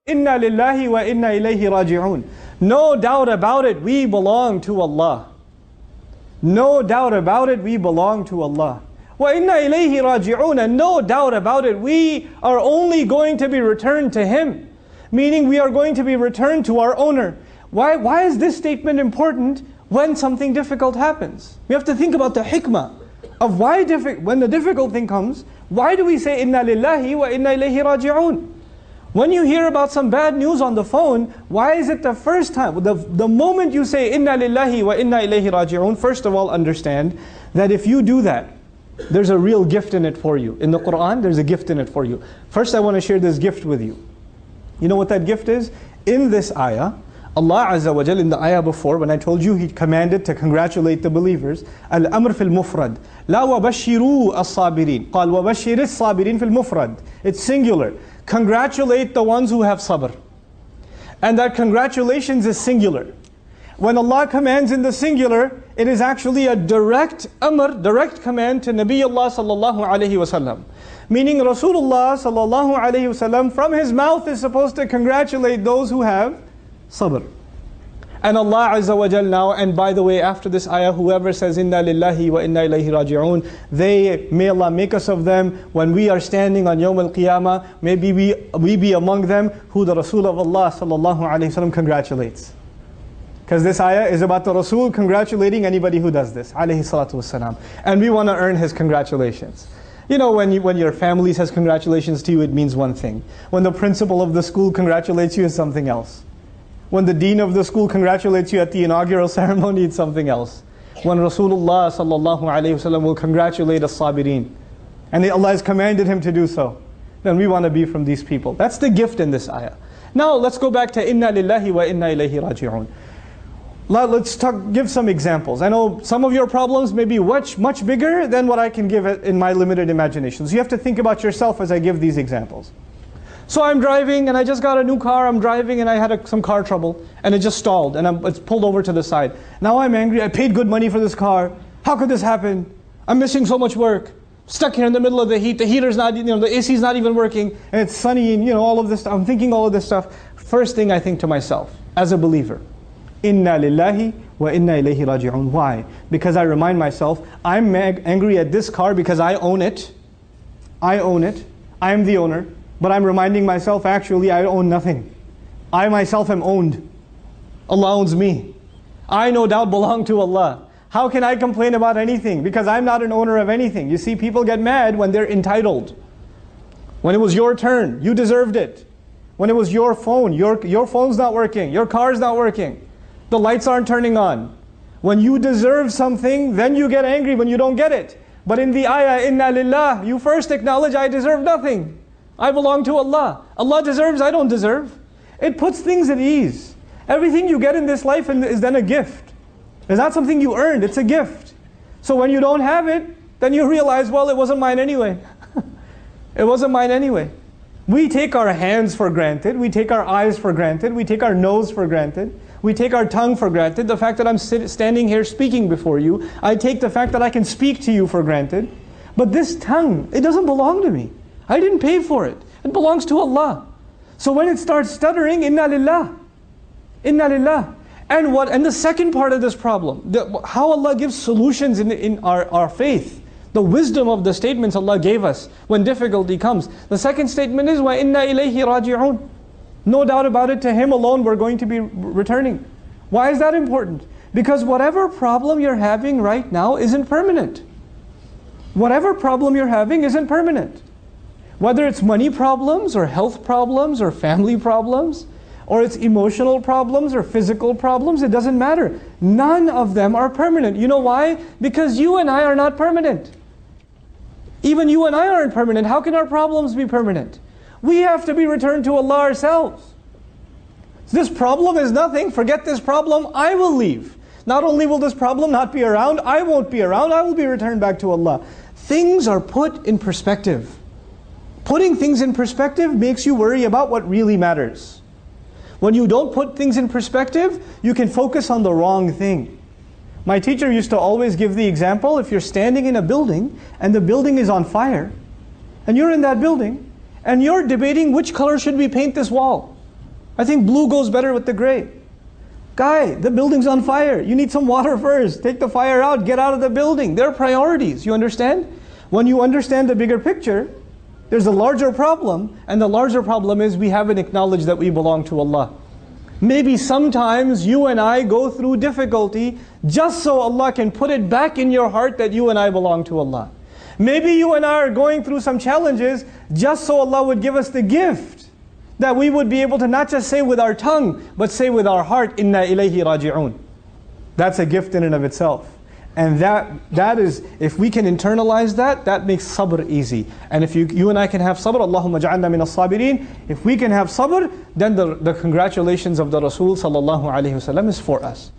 Inna lillahi wa inna ilayhi raji'un. No doubt about it, we belong to Allah. No doubt about it, we belong to Allah. Wa inna ilayhi raji'un, and no doubt about it, we are only going to be returned to Him. Meaning we are going to be returned to our owner. Why is this statement important when something difficult happens? We have to think about the hikmah of why when the difficult thing comes, why do we say inna lillahi wa inna ilayhi raji'un? When you hear about some bad news on the phone, why is it the first time, the moment you say inna lillahi wa inna ilayhi raji'un, first of all understand that if you do that, there's a real gift in it for you. In the Quran, there's a gift in it for you. First I want to share this gift with you. You know what that gift is? In this ayah, Allah Azza wa Jal, in the ayah before, when I told you He commanded to congratulate the believers, Al-Amr fil Mufrad, La wabashiru as-sabirin. Qal wabashir as-sabirin fil Mufrad. It's singular. Congratulate the ones who have sabr. And that congratulations is singular. When Allah commands in the singular, it is actually a direct amr, direct command to Nabiullah sallallahu alayhi wasallam. Meaning Rasulullah sallallahu alayhi wasallam from his mouth is supposed to congratulate those who have sabr. And Allah Azza wa Jal now, and by the way, after this ayah, whoever says inna lillahi wa inna ilayhi raji'un, may Allah make us of them when we are standing on Yawm al-Qiyamah, maybe we be among them who the Rasul of Allah sallallahu alayhi wasallam congratulates. Because this ayah is about the Rasul congratulating anybody who does this, alayhi salatu wassalam. And we want to earn his congratulations. You know, when your family says congratulations to you, it means one thing. When the principal of the school congratulates you, it's something else. When the dean of the school congratulates you at the inaugural ceremony, it's something else. When Rasulullah sallallahu alayhi wasallam will congratulate as-sabirin, and Allah has commanded him to do so, then we want to be from these people. That's the gift in this ayah. Now let's go back to inna lillahi wa inna ilayhi raji'un. Let's give some examples. I know some of your problems may be much bigger than what I can give in my limited imagination. So you have to think about yourself as I give these examples. So I'm driving and I just got a new car, I'm driving and I had some car trouble and it just stalled and it's pulled over to the side. Now I'm angry, I paid good money for this car. How could this happen? I'm missing so much work. Stuck here in the middle of the heat, the heater's not, the AC's not even working and it's sunny and all of this stuff. I'm thinking all of this stuff. First thing I think to myself, as a believer, Inna lillahi wa inna ilayhi raji'un. Why? Because I remind myself, I'm angry at this car because I own it. I own it. I am the owner. But I'm reminding myself, actually, I own nothing. I myself am owned. Allah owns me. I no doubt belong to Allah. How can I complain about anything? Because I'm not an owner of anything. You see, people get mad when they're entitled. When it was your turn, you deserved it. When it was your phone, your phone's not working, your car's not working. The lights aren't turning on. When you deserve something, then you get angry when you don't get it. But in the ayah, inna lillah, you first acknowledge, I deserve nothing. I belong to Allah. Allah deserves, I don't deserve. It puts things at ease. Everything you get in this life is then a gift. It's not something you earned, it's a gift. So when you don't have it, then you realize, well, it wasn't mine anyway. It wasn't mine anyway. We take our hands for granted, we take our eyes for granted, we take our nose for granted, we take our tongue for granted. The fact that I'm standing here speaking before you, I take the fact that I can speak to you for granted. But this tongue, it doesn't belong to me. I didn't pay for it. It belongs to Allah. So when it starts stuttering, inna lillah. Inna lillah. And the second part of this problem, how Allah gives solutions in our faith. The wisdom of the statements Allah gave us when difficulty comes. The second statement is, wa inna ilayhi raji'un. No doubt about it, to Him alone we're going to be returning. Why is that important? Because whatever problem you're having right now isn't permanent. Whatever problem you're having isn't permanent. Whether it's money problems or health problems or family problems, or it's emotional problems or physical problems, it doesn't matter. None of them are permanent. You know why? Because you and I are not permanent. Even you and I aren't permanent. How can our problems be permanent? We have to be returned to Allah ourselves. This problem is nothing. Forget this problem. I will leave. Not only will this problem not be around, I won't be around. I will be returned back to Allah. Things are put in perspective. Putting things in perspective makes you worry about what really matters. When you don't put things in perspective, you can focus on the wrong thing. My teacher used to always give the example, if you're standing in a building and the building is on fire, and you're in that building, and you're debating which color should we paint this wall. I think blue goes better with the gray. Guy, the building's on fire. You need some water first. Take the fire out, get out of the building. There are priorities, you understand? When you understand the bigger picture, there's a larger problem, and the larger problem is we haven't acknowledged that we belong to Allah. Maybe sometimes you and I go through difficulty just so Allah can put it back in your heart that you and I belong to Allah. Maybe you and I are going through some challenges just so Allah would give us the gift that we would be able to not just say with our tongue, but say with our heart, Inna ilayhi raji'un. That's a gift in and of itself. And that is, if we can internalize that, that makes sabr easy. And if you and I can have sabr, Allahumma ja'alna min as-sabirin. If we can have sabr, then the congratulations of the Rasul sallallahu alaihi wasallam is for us.